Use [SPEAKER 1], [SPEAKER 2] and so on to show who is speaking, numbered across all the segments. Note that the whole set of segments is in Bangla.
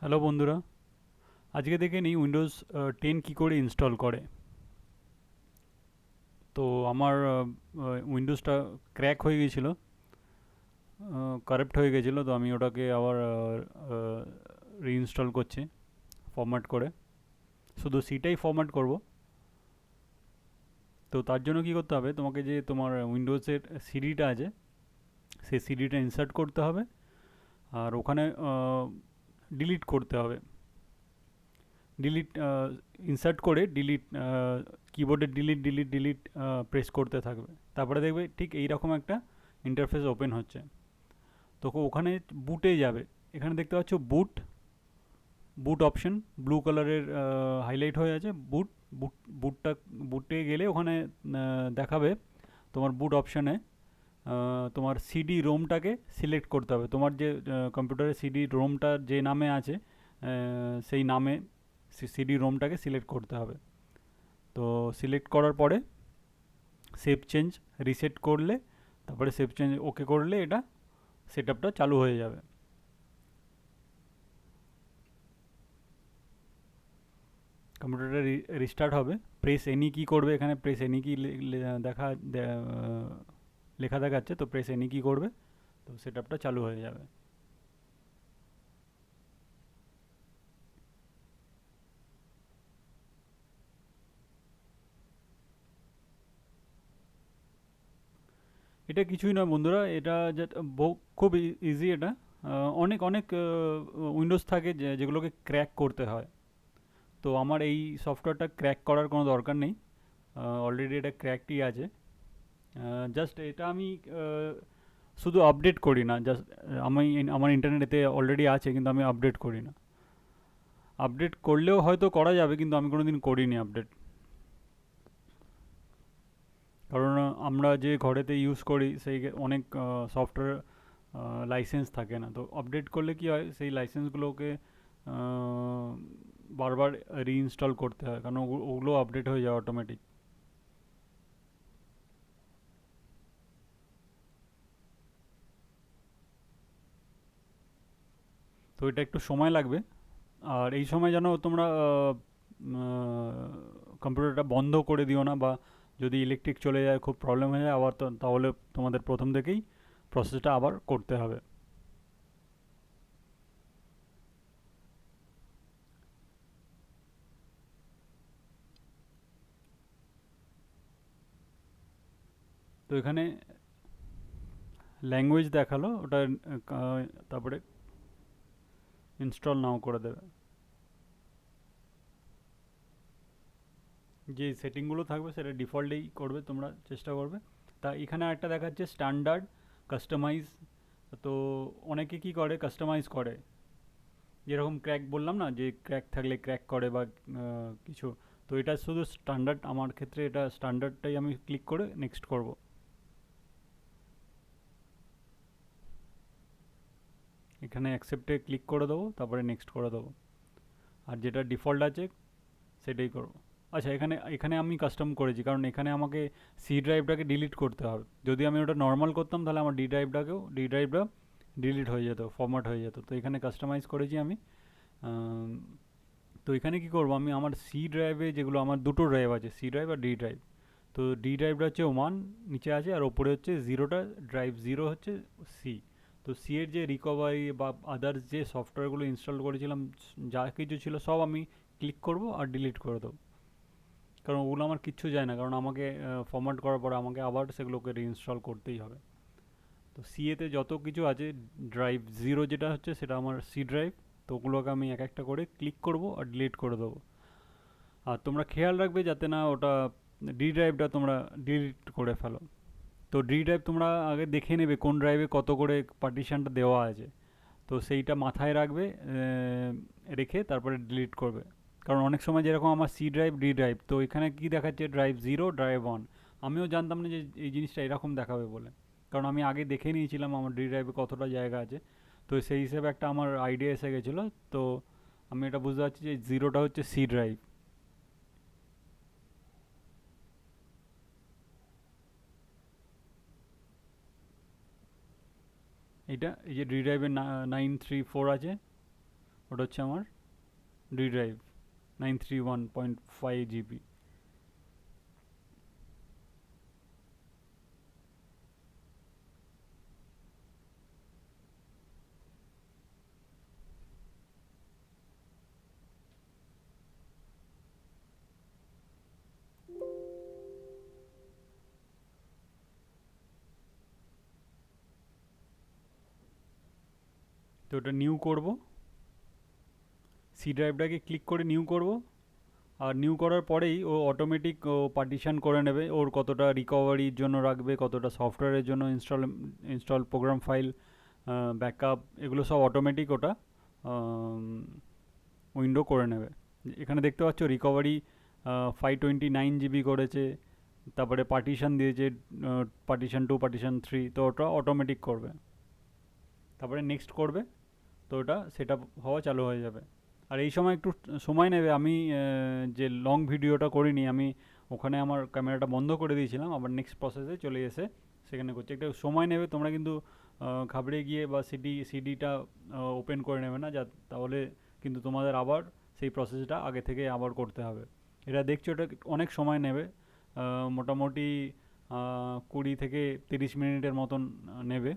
[SPEAKER 1] হ্যালো বন্ধুরা, আজকে দেখে নিই উইন্ডোজ 10 কী করে ইনস্টল করে। তো আমার উইন্ডোজটা ক্র্যাক হয়ে গিয়েছিলো, কারাপ্ট হয়ে গেছিলো, তো আমি ওটাকে আবার রিইনস্টল করছি ফরম্যাট করে। শুধু সিটাই ফরম্যাট করব। তো তার জন্য কী করতে হবে, তোমাকে যে তোমার উইন্ডোজের সিডিটা আছে সেই সিডিটা ইনসার্ট করতে হবে, আর ওখানে ডিলিট করতে হবে। ডিলিট ইনসার্ট করে ডিলিট, কিবোর্ডে ডিলিট ডিলিট ডিলিট প্রেস করতে থাকবে। তারপরে দেখবে ঠিক এইরকম একটা ইন্টারফেস ওপেন হচ্ছে। তো ওখানে বুটে যাবে, এখানে দেখতে পাচ্ছ বুট, বুট অপশন ব্লু কালারের হাইলাইট হয়ে আছে। বুট বুট বুটটা বুটে গেলে ওখানে দেখাবে তোমার বুট অপশানে তোমার সিডি রোমটাকে সিলেক্ট করতে হবে। তোমার যে কম্পিউটারের সিডি রোমটা যে নামে আছে সেই নামে সিডি রোমটাকে সিলেক্ট করতে হবে। তো সিলেক্ট করার পরে সেভ চেঞ্জ রিসেট করলে, তারপরে সেভ চেঞ্জ ওকে করলে এটা সেট আপটা চালু হয়ে যাবে। কম্পিউটারটা রিস্টার্ট হবে। প্রেস এনি কি করবে, এখানে প্রেস এনি কি লেখা দেখাচ্ছে, তো প্রেস এনি কি করবে, তো সেট আপটা চালু হয়ে যাবে। এটা কিছুই নয় বন্ধুরা, এটা খুব ইজি এটা। অনেক অনেক উইন্ডোজ থাকে যেগুলোকে ক্র্যাক করতে হয়। তো আমার এই সফটওয়্যারটা ক্র্যাক করার কোনো দরকার নেই, অলরেডি এটা ক্র্যাকটি আছে। জাস্ট এটা আমি শুধু আপডেট করি না, জাস্ট আমি আমার ইন্টারনেটে অলরেডি আছে কিন্তু আমি আপডেট করি না। আপডেট করলেও হয়তো করা যাবে, কিন্তু আমি কোনোদিন করিনি আপডেট। কারণ আমরা যে ঘরেতে ইউজ করি সেই অনেক সফটওয়্যার লাইসেন্স থাকে না। তো আপডেট করলে কি হয়, সেই লাইসেন্সগুলোকে বারবার রিইনস্টল করতে হয়, কারণ ওগুলো আপডেট হয়ে যায় অটোমেটিক। তো এটা একটু সময় লাগবে। আর এই সময় যেন তোমরা কম্পিউটারটা বন্ধ করে দিও না, বা যদি ইলেকট্রিক চলে যায় খুব প্রবলেম হয়ে যায় আবার, তো তাহলে তোমাদের প্রথম থেকেই প্রসেসটা আবার করতে হবে। তো এখানে ল্যাঙ্গুয়েজ দেখালো ওটা, তারপরে ইনস্টল নাও করে দেবে। যে সেটিংগুলো থাকবে সেটা ডিফল্টেই করবে, তোমরা চেষ্টা করবে। তা এখানে একটা দেখাচ্ছে স্ট্যান্ডার্ড, কাস্টমাইজ। তো অনেকে কি করে, কাস্টমাইজ করে, যেরকম ক্র্যাক বললাম না, যে ক্র্যাক থাকলে ক্র্যাক করে বা কিছু। তো এটা শুধু স্ট্যান্ডার্ড, আমার ক্ষেত্রে এটা স্ট্যান্ডার্ডটাই আমি ক্লিক করে নেক্সট করব। এখানে অ্যাকসেপ্টে ক্লিক করে দেবো, তারপরে নেক্সট করে দেবো। আর যেটা ডিফল্ট আছে সেটাই করবো। আচ্ছা, এখানে এখানে আমি কাস্টম করেছি, কারণ এখানে আমাকে সি ড্রাইভটাকে ডিলিট করতে হবে। যদি আমি ওটা নর্মাল করতাম তাহলে আমার ডি ড্রাইভটা ডিলিট হয়ে যেত, ফরম্যাট হয়ে যেত। তো এখানে কাস্টমাইজ করেছি আমি। আম, তো এখানে কি করব, আমি আমার সি ড্রাইভে, যেগুলো আমার দুটো ড্রাইভ আছে, সি ড্রাইভ আর ডি ড্রাইভ। তো ডি ড্রাইভটা হচ্ছে ওয়ান নিচে আছে, আর ওপরে হচ্ছে জিরোটা, ড্রাইভ জিরো হচ্ছে সি। তো সি এর যে রিকভারি বা আদার্স যে সফটওয়্যারগুলো ইনস্টল করেছিলাম, যা কিছু ছিল সব আমি ক্লিক করব আর ডিলিট করে দেবো। কারণ ওগুলো আমার কিচ্ছু যায় না, কারণ আমাকে ফরম্যাট করার পরে আমাকে আবার সেগুলোকে রিইনস্টল করতেই হবে। তো সিএতে যত কিছু আছে, ড্রাইভ জিরো যেটা হচ্ছে সেটা আমার সি ড্রাইভ। তো ওগুলোকে আমি এক একটা করে ক্লিক করব আর ডিলিট করে দেবো। আর তোমরা খেয়াল রাখবে যাতে না ওটা ডি ড্রাইভটা তোমরা ডিলিট করে ফেলো। তো ডি ড্রাইভ তোমরা আগে দেখে নেবে কোন ড্রাইভে কত করে পার্টিশনটা দেওয়া আছে। তো সেইটা মাথায় রাখবে, রেখে তারপরে ডিলিট করবে। কারণ অনেক সময় যেরকম আমার সি ড্রাইভ ডি ড্রাইভ, তো এখানে কি দেখাচ্ছে ড্রাইভ জিরো ড্রাইভ ওয়ান। আমিও জানতাম না যে এই জিনিসটা এরকম দেখাবে বলে, কারণ আমি আগে দেখে নিয়েছিলাম আমার ডি ড্রাইভে কতটা জায়গা আছে। তো সেই হিসেবে একটা আমার আইডিয়া এসে গেছিলো। তো আমি এটা বুঝতে পারছি যে জিরোটা হচ্ছে সি ড্রাইভ। এটা এই যে ডি ড্রাইভের 934 আছে, ওটা হচ্ছে আমার ডি ড্রাইভ 931.5 GB। তো ওটা নিউ করব, সি ড্রাইভটাকে ক্লিক করে নিউ করব। আর নিউ করার পরেই ও অটোমেটিক ও পার্টিশন করে নেবে ওর কতটা রিকভারির জন্য রাখবে, কতটা সফটওয়্যারের জন্য ইনস্টল প্রোগ্রাম ফাইল, ব্যাকআপ, এগুলো সব অটোমেটিক ওটা উইন্ডো করে নেবে। এখানে দেখতে পাচ্ছ রিকভারি 529 GB করেছে, তারপরে পার্টিশন দিয়েছে পার্টিশন 2, পার্টিশন 3, তো ওটা অটোমেটিক করবে। তারপরে নেক্সট করবে, তো ওটা সেট আপ হওয়া চালু হয়ে যাবে। আর এই সময় একটু সময় নেবে। আমি যে লং ভিডিওটা করিনি, আমি ওখানে আমার ক্যামেরাটা বন্ধ করে দিয়েছিলাম, আবার নেক্সট প্রসেসে চলে এসে সেখানে করছি। একটা সময় নেবে, তোমরা কিন্তু ঘাবড়ে গিয়ে বা সিডিটা ওপেন করে নেবে না, যা তাহলে কিন্তু তোমাদের আবার সেই প্রসেসটা আগে থেকে আবার করতে হবে। এটা দেখছো, এটা অনেক সময় নেবে, মোটামুটি 20 থেকে 30 মিনিটের মতন নেবে।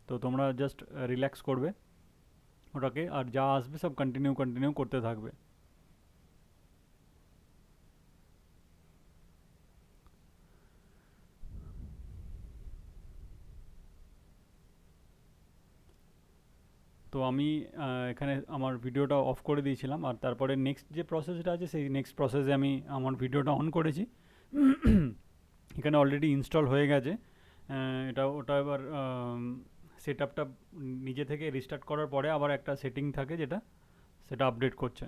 [SPEAKER 1] তো তোমরা জাস্ট রিল্যাক্স করবে ওটাকে, আর যা আসবে সব কন্টিনিউ করতে থাকবে। তো আমি এখানে আমার ভিডিওটা অফ করে দিয়েছিলাম, আর তারপরে নেক্সট যে প্রসেসটা আছে সেই নেক্সট প্রসেসে আমি আমার ভিডিওটা অন করেছি। এখানে অলরেডি ইনস্টল হয়ে গেছে। এটা ওটা এবার সেট আপটা নিজে থেকে রিস্টার্ট করার পরে আবার একটা সেটিং থাকে যেটা সেটা আপডেট করছে।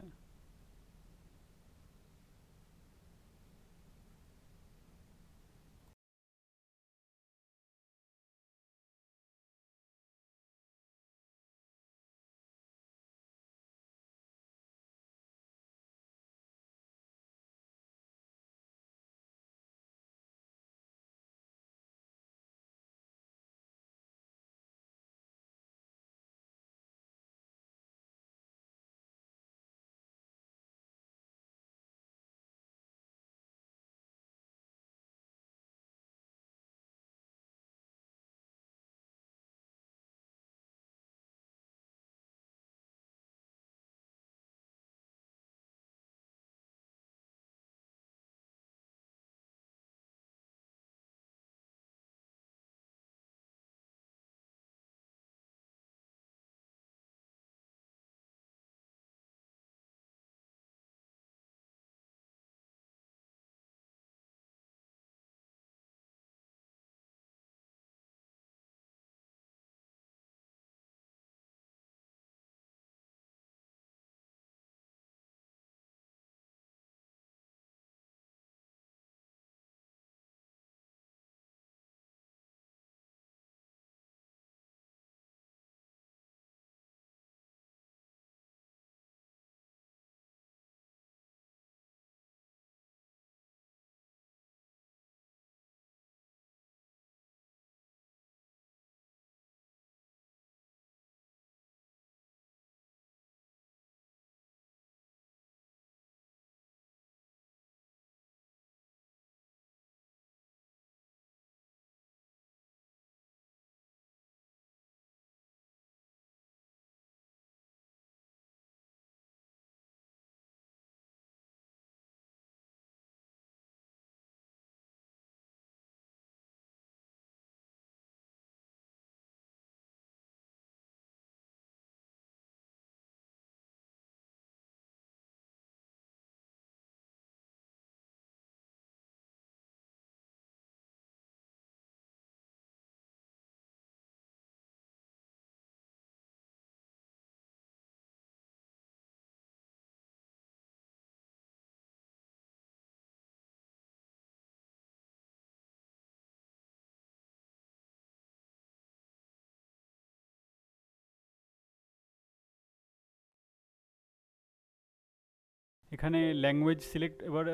[SPEAKER 1] এখানে ল্যাঙ্গুয়েজ সিলেক্ট এবার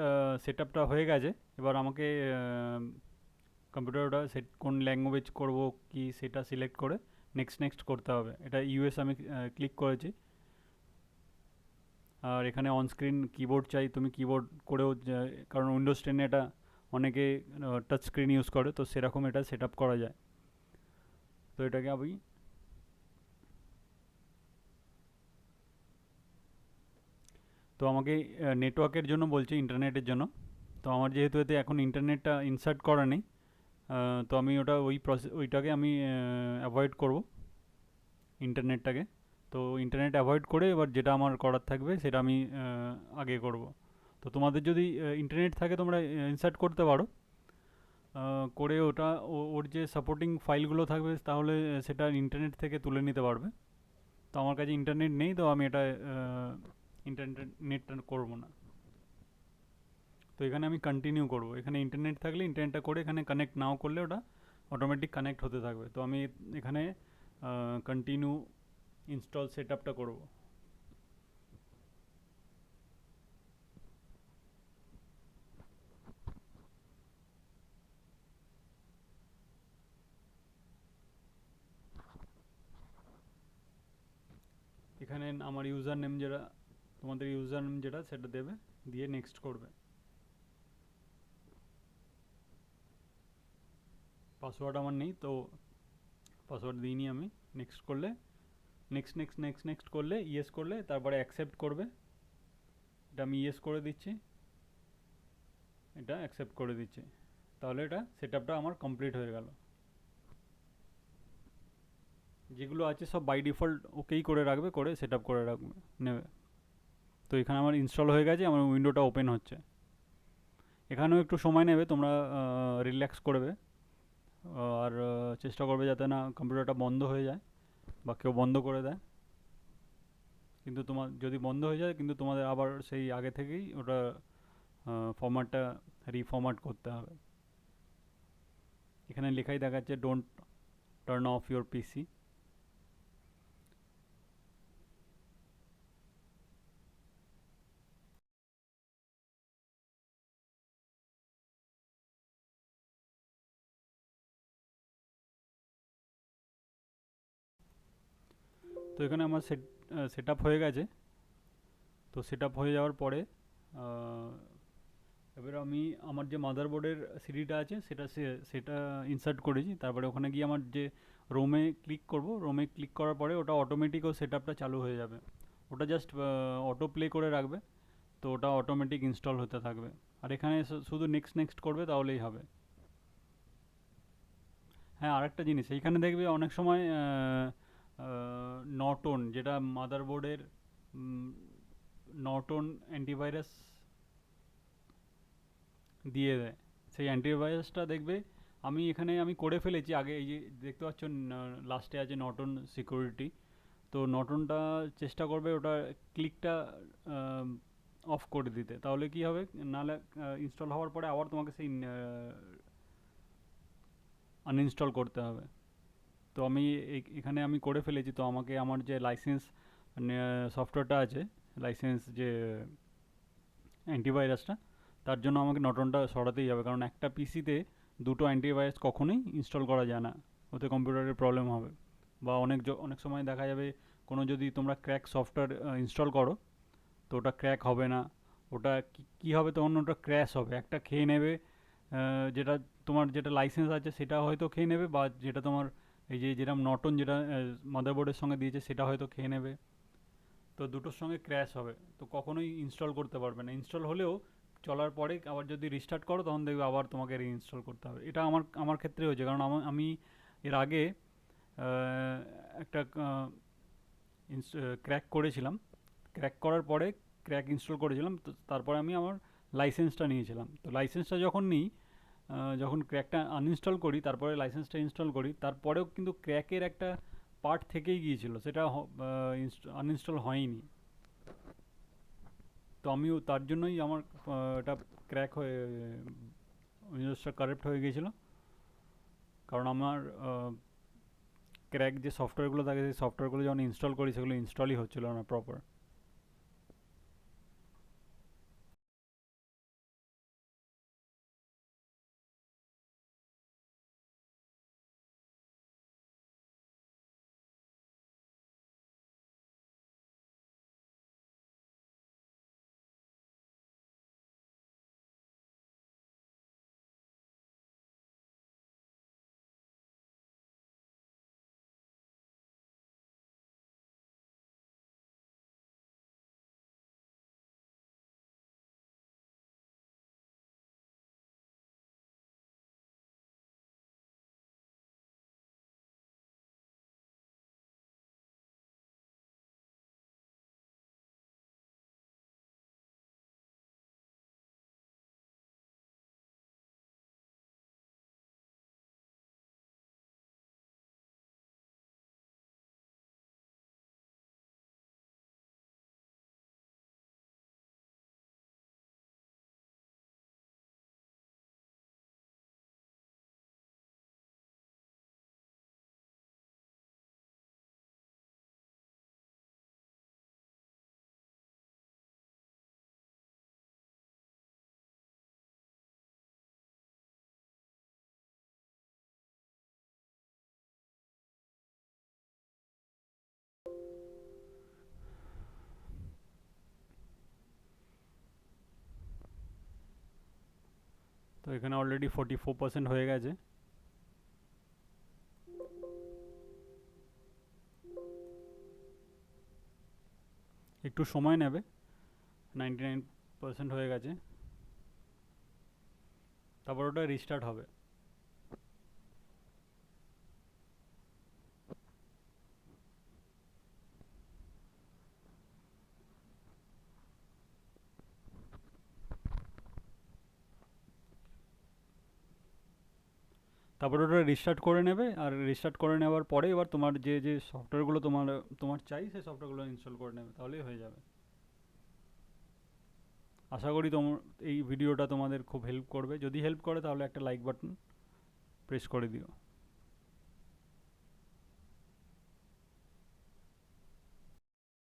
[SPEAKER 1] সেট আপটা হয়ে গেছে। এবার আমাকে কম্পিউটারটা সেট কোন ল্যাঙ্গুয়েজ করব কি সেটা সিলেক্ট করে নেক্সট করতে হবে। এটা ইউএস আমি ক্লিক করেছি। আর এখানে অন স্ক্রিন কিবোর্ড চাই, তুমি কিবোর্ড করেও কারণ উইন্ডোজ টেনে এটা অনেকে টাচ স্ক্রিন ইউজ করে, তো সেরকম এটা সেট আপ করা যায়। তো এটাকে আমি তো আমাকে নেটওয়ার্কের জন্য বলছে, ইন্টারনেটের জন্য। তো আমার যেহেতু এতে এখন ইন্টারনেটটা ইনসার্ট করা নেই, তো আমি ওটা ওইটাকে আমি অ্যাভয়েড করব, ইন্টারনেটটাকে। তো ইন্টারনেট অ্যাভয়েড করে এবার যেটা আমার করার থাকবে সেটা আমি আগে করব। তো তোমাদের যদি ইন্টারনেট থাকে তোমরা ইনসার্ট করতে পারো, করে ওটা ওর যে সাপোর্টিং ফাইলগুলো থাকবে তাহলে সেটা ইন্টারনেট থেকে তুলে নিতে পারবে। তো আমার কাছে ইন্টারনেট নেই, তো আমি এটা ইন্টারনেটটা করবো না। তো এখানে আমি কন্টিনিউ করব, এখানে ইন্টারনেট থাকলে ইন্টারনেটটা করে, এখানে কানেক্ট নাও করলে ওটা অটোমেটিক কানেক্ট হতে থাকবে। তো আমি এখানে কন্টিনিউ ইনস্টল সেট আপটা করবো। এখানে আমার ইউজার নেম যেটা, তোমাদের ইউজার নেম যেটা সেটা দেবে, দিয়ে নেক্সট করবে। পাসওয়ার্ড আমার নেই, তো পাসওয়ার্ড দিইনি আমি। নেক্সট করলে, নেক্সট নেক্সট নেক্সট নেক্সট করলে, ইয়েস করলে তারপরে অ্যাকসেপ্ট করবে। এটা আমি ইয়েস করে দিচ্ছি, এটা অ্যাকসেপ্ট করে দিচ্ছি। তাহলে এটা সেট আপটা আমার কমপ্লিট হয়ে গেল। যেগুলো আছে সব বাই ডিফল্ট ওকেই করে রাখবে, করে সেট আপ করে রাখবে নেবে। তো এখানে আমার ইনস্টল হয়ে গেছে, আমার উইন্ডোটা ওপেন হচ্ছে। এখানেও একটু সময় নেবে, তোমরা রিল্যাক্স করবে, আর চেষ্টা করবে যাতে না কম্পিউটারটা বন্ধ হয়ে যায় বা কেউ বন্ধ করে দেয়। কিন্তু তোমার যদি বন্ধ হয়ে যায়, কিন্তু তোমাদের আবার সেই আগে থেকেই ওটা ফরম্যাটটা রিফরম্যাট করতে হবে। এখানে লেখাই দেখাচ্ছে ডোন্ট টার্ন অফ ইউর পিসি। তো এখানে আমার সেট আপ হয়ে গেছে। তো সেট আপ হয়ে যাওয়ার পরে এবার আমি আমার যে মাদারবোর্ডের সিডিটা আছে সেটা ইনসার্ট করেছি। তারপরে ওখানে গিয়ে আমার যে রোমে ক্লিক করব, রোমে ক্লিক করার পরে ওটা অটোমেটিক ও সেট আপটা চালু হয়ে যাবে। ওটা জাস্ট অটো প্লে করে রাখবে, তো ওটা অটোমেটিক ইনস্টল হতে থাকবে। আর এখানে শুধু নেক্সট নেক্সট করবে, তাহলেই হবে। হ্যাঁ, আরেকটা জিনিস এইখানে দেখবে অনেক সময় নর্টন, যেটা মাদারবোর্ডের নর্টন অ্যান্টিভাইরাস দিয়ে দেয়। সেই অ্যান্টিভাইরাসটা দেখবে আমি এখানে আমি করে ফেলেছি আগে। এই যে দেখতে পাচ্ছ লাস্টে আছে নর্টন সিকিউরিটি। তো নর্টনটা চেষ্টা করবে ওটা ক্লিকটা অফ করে দিতে, তাহলে কি হবে, নাহলে ইনস্টল হওয়ার পরে আবার তোমাকে সেই আনইনস্টল করতে হবে। তো আমি এখানে আমি করে ফেলেছি। তো আমাকে আমার যে লাইসেন্স সফটওয়্যারটা আছে, লাইসেন্স যে অ্যান্টিভাইরাসটা, তার জন্য আমাকে নটনটা সরাতেই হবে, কারণ একটা পিসিতে দুটো অ্যান্টিভাইরাস কখনোই ইনস্টল করা যায় না, ওতে কম্পিউটারের প্রবলেম হবে। বা অনেক সময় দেখা যাবে কোনো যদি তোমরা ক্র্যাক সফটওয়্যার ইনস্টল করো, তো ওটা ক্র্যাক হবে না। ওটা কী হবে, তখন ওটা ক্র্যাশ হবে, একটা খেয়ে নেবে। যেটা তোমার যেটা লাইসেন্স আছে সেটা হয়তো খেয়ে নেবে, বা যেটা তোমার এই যে যেরকম নটন যেটা মাদারবোর্ডের সঙ্গে দিয়েছে সেটা হয়তো খেয়ে নেবে। তো দুটোর সঙ্গে ক্র্যাশ হবে, তো কখনোই ইনস্টল করতে পারবে না। ইনস্টল হলেও চলার পরে আবার যদি রিস্টার্ট করো, তখন দেখবে আবার তোমাকে রিইনস্টল করতে হবে। এটা আমার আমার ক্ষেত্রে হয়েছে, কারণ আমি এর আগে একটা ক্র্যাক করেছিলাম। ক্র্যাক করার পরে ক্র্যাক ইনস্টল করেছিলাম, তো তারপরে আমি আমার লাইসেন্সটা নিয়েছিলাম। তো লাইসেন্সটা যখন নিই, যখন ক্র্যাকটা আনইনস্টল করি তারপরে লাইসেন্সটা ইনস্টল করি, তারপরেও কিন্তু ক্র্যাকের একটা পার্ট থেকেই গিয়েছিল, সেটা আনইনস্টল হয়নি। তো আমিও তার জন্যই আমার এটা ক্র্যাক হয়ে উইন্ডোজটা কারেক্ট হয়ে গিয়েছিল, কারণ আমার ক্র্যাক যে সফটওয়্যারগুলো থাকে সেই সফটওয়্যারগুলো যখন ইনস্টল করি সেগুলো ইনস্টলই হচ্ছিল না প্রপার। এখানে অলরেডি 44% হয়ে গেছে। একটু সময় নেবে। 99% হয়ে গেছে, তারপর ওটা রিস্টার্ট হবে। তারপর ওটা রিস্টার্ট করে নেবে, আর রিস্টার্ট করে নেওয়ার পরে এবার তোমার যে যে সফটওয়্যারগুলো তোমার চাই সেই সফটওয়্যারগুলো ইনস্টল করে নেবে, তাহলেই হয়ে যাবে। আশা করি তোমার এই ভিডিওটা তোমাদের খুব হেল্প করবে। যদি হেল্প করে তাহলে একটা লাইক বাটন প্রেস করে দিও।